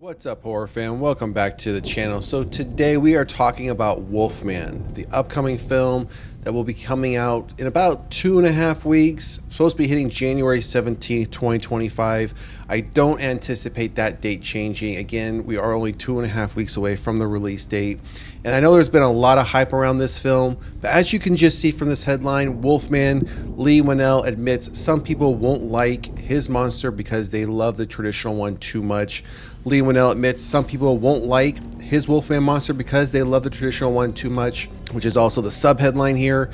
What's up, horror fan? Welcome back to the channel. So today we are talking about Wolfman, the upcoming film that will be coming out in about 2.5 weeks. Supposed to be hitting January 17th, 2025. I don't anticipate that date changing. Again, we are only 2.5 weeks away from the release date. And I know there's been a lot of hype around this film, but as you can just see from this headline, Wolfman, Leigh Whannell admits some people won't like his monster because they love the traditional one too much. Leigh Whannell admits some people won't like his Wolfman monster because they love the traditional one too much, which is also the sub-headline here.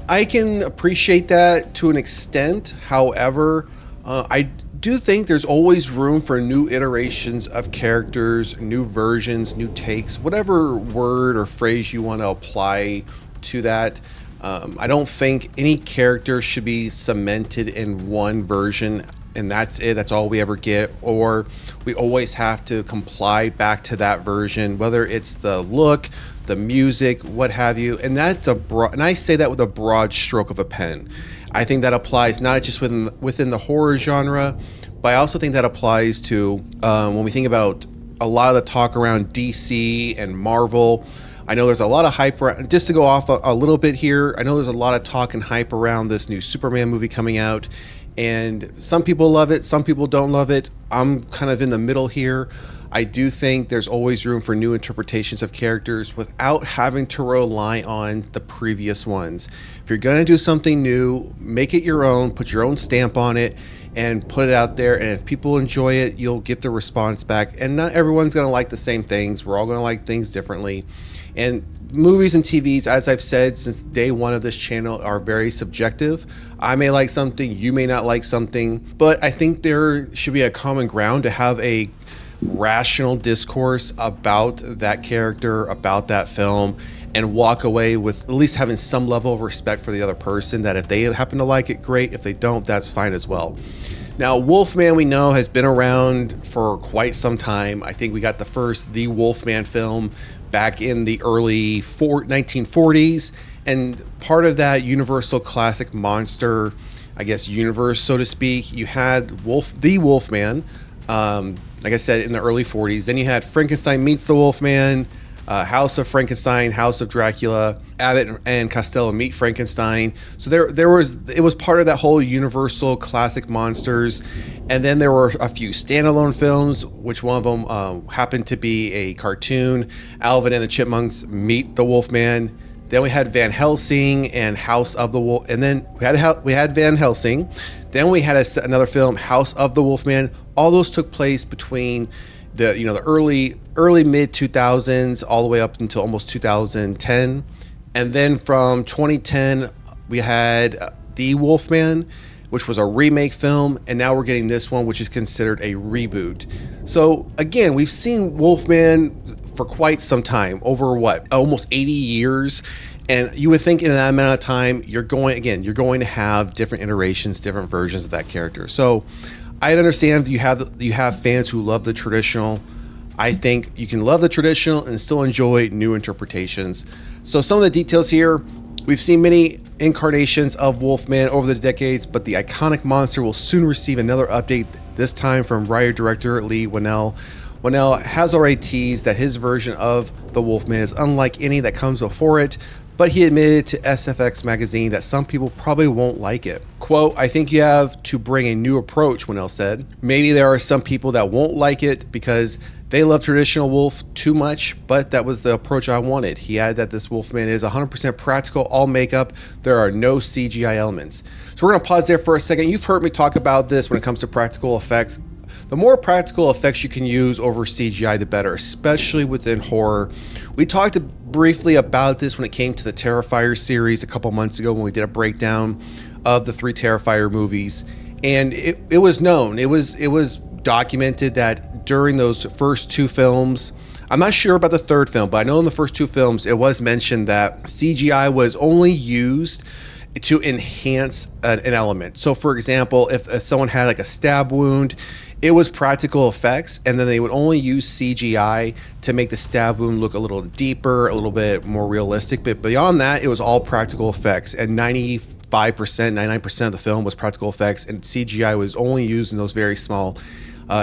I can appreciate that to an extent. However, I do think there's always room for new iterations of characters, new versions, new takes, whatever word or phrase you want to apply to that. I don't think any character should be cemented in one version and that's it, that's all we ever get, or we always have to comply back to that version, whether it's the look, the music, what have you. And that's and I say that with a broad stroke of a pen. I think that applies not just within the horror genre, but I also think that applies to when we think about a lot of the talk around DC and Marvel. I know there's a lot of hype around, just to go off a little bit here, I know there's a lot of talk and hype around this new Superman movie coming out. And some people love it, some people don't love it. I'm kind of in the middle here. I do think there's always room for new interpretations of characters without having to rely on the previous ones. If you're going to do something new, make it your own, put your own stamp on it, and put it out there. And if people enjoy it, you'll get the response back. And not everyone's going to like the same things. We're all going to like things differently. And movies and TVs, as I've said since day one of this channel, are very subjective. I may like something, you may not like something, but I think there should be a common ground to have a rational discourse about that character, about that film, and walk away with at least having some level of respect for the other person, that if they happen to like it, great. If they don't, that's fine as well. Now, Wolfman, we know, has been around for quite some time. I think we got the Wolfman film back in the early 1940s. And part of that Universal classic monster, I guess, universe, so to speak, you had the Wolfman, like I said, in the early 40s. Then you had Frankenstein meets the Wolfman, House of Frankenstein, House of Dracula, Abbott and Costello meet Frankenstein. So it was part of that whole Universal classic monsters. And then there were a few standalone films, which one of them happened to be a cartoon, Alvin and the Chipmunks meet the Wolfman. Then we had Van Helsing and House of the Wolf, and then we had Van Helsing. Then we had another film, House of the Wolfman. All those took place between the early mid 2000s all the way up until almost 2010. And then from 2010 we had The Wolfman, which was a remake film, and now we're getting this one, which is considered a reboot. So again, we've seen Wolfman for quite some time, over almost 80 years. And you would think in that amount of time, you're going to have different iterations, different versions of that character. So I understand you have fans who love the traditional. I think you can love the traditional and still enjoy new interpretations. So some of the details here, we've seen many incarnations of Wolfman over the decades, but the iconic monster will soon receive another update, this time from writer-director Leigh Whannell. Whannell has already teased that his version of the Wolfman is unlike any that comes before it, but he admitted to SFX magazine that some people probably won't like it. Quote, "I think you have to bring a new approach," Whannell said. "Maybe there are some people that won't like it because they love traditional wolf too much, but that was the approach I wanted." He added that this Wolfman is 100% practical, all makeup. There are no CGI elements. So we're gonna pause there for a second. You've heard me talk about this when it comes to practical effects. The more practical effects you can use over CGI, the better, especially within horror. We talked briefly about this when it came to the Terrifier series a couple months ago when we did a breakdown of the 3 Terrifier movies. And it was known, it was documented that during those first 2 films, I'm not sure about the 3rd film, but I know in the first 2 films, it was mentioned that CGI was only used to enhance an element. So for example, if someone had like a stab wound, it was practical effects, and then they would only use CGI to make the stab wound look a little deeper, a little bit more realistic. But beyond that, it was all practical effects, and 95%, 99% of the film was practical effects, and CGI was only used in those very small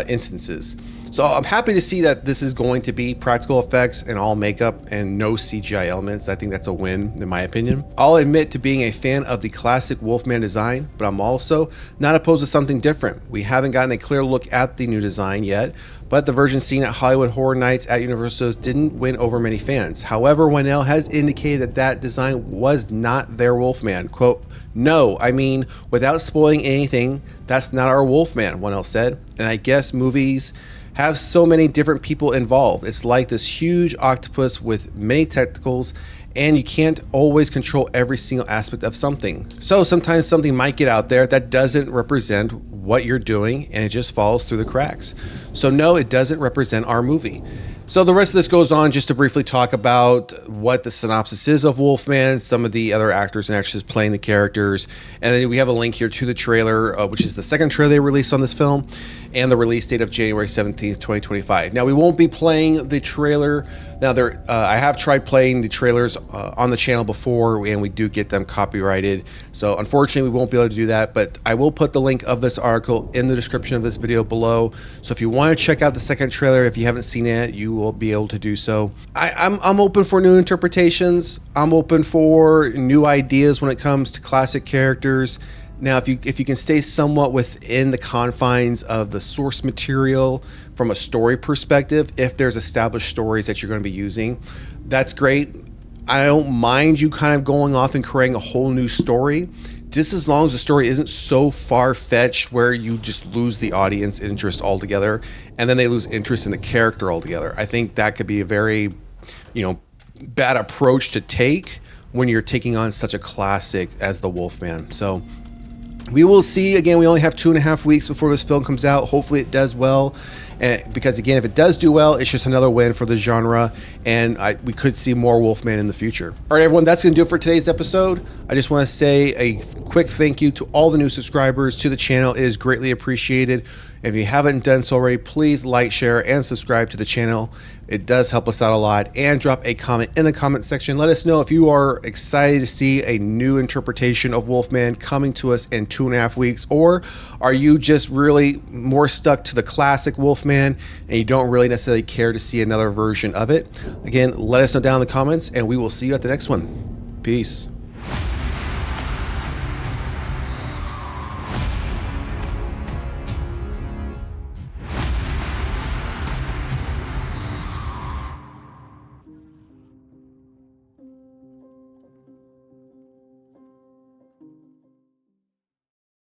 instances. So I'm happy to see that this is going to be practical effects and all makeup and no CGI elements. I think that's a win in my opinion. I'll admit to being a fan of the classic Wolfman design, but I'm also not opposed to something different. We haven't gotten a clear look at the new design yet, but the version seen at Hollywood Horror Nights at Universal didn't win over many fans. However, Whannell has indicated that that design was not their Wolfman. Quote, "No, I mean, without spoiling anything, that's not our Wolfman," Whannell said. And I guess movies have so many different people involved. It's like this huge octopus with many tentacles, and you can't always control every single aspect of something. So sometimes something might get out there that doesn't represent what you're doing, and it just falls through the cracks. So no, it doesn't represent our movie. So the rest of this goes on just to briefly talk about what the synopsis is of Wolfman, some of the other actors and actresses playing the characters, and then we have a link here to the trailer, which is the second trailer they released on this film, and the release date of January 17th, 2025. Now we won't be playing the trailer. Now I have tried playing the trailers on the channel before, and we do get them copyrighted. So unfortunately, we won't be able to do that, but I will put the link of this article in the description of this video below. So if you want to check out the second trailer, if you haven't seen it, you will be able to do so. I'm open for new interpretations. I'm open for new ideas when it comes to classic characters. Now, if you can stay somewhat within the confines of the source material from a story perspective, if there's established stories that you're going to be using, that's great. I don't mind you kind of going off and creating a whole new story, just as long as the story isn't so far-fetched where you just lose the audience interest altogether, and then they lose interest in the character altogether. I think that could be a very, bad approach to take when you're taking on such a classic as the Wolfman. So we will see. Again, we only have 2.5 weeks before this film comes out. Hopefully it does well, because again, if it does do well, it's just another win for the genre, and we could see more Wolfman in the future. All right, everyone, that's going to do it for today's episode. I just want to say a quick thank you to all the new subscribers to the channel. It is greatly appreciated. If you haven't done so already, please like, share, and subscribe to the channel. It does help us out a lot. And drop a comment in the comment section. Let us know if you are excited to see a new interpretation of Wolfman coming to us in 2.5 weeks, or are you just really more stuck to the classic Wolfman and you don't really necessarily care to see another version of it? Again, let us know down in the comments, and we will see you at the next one. Peace.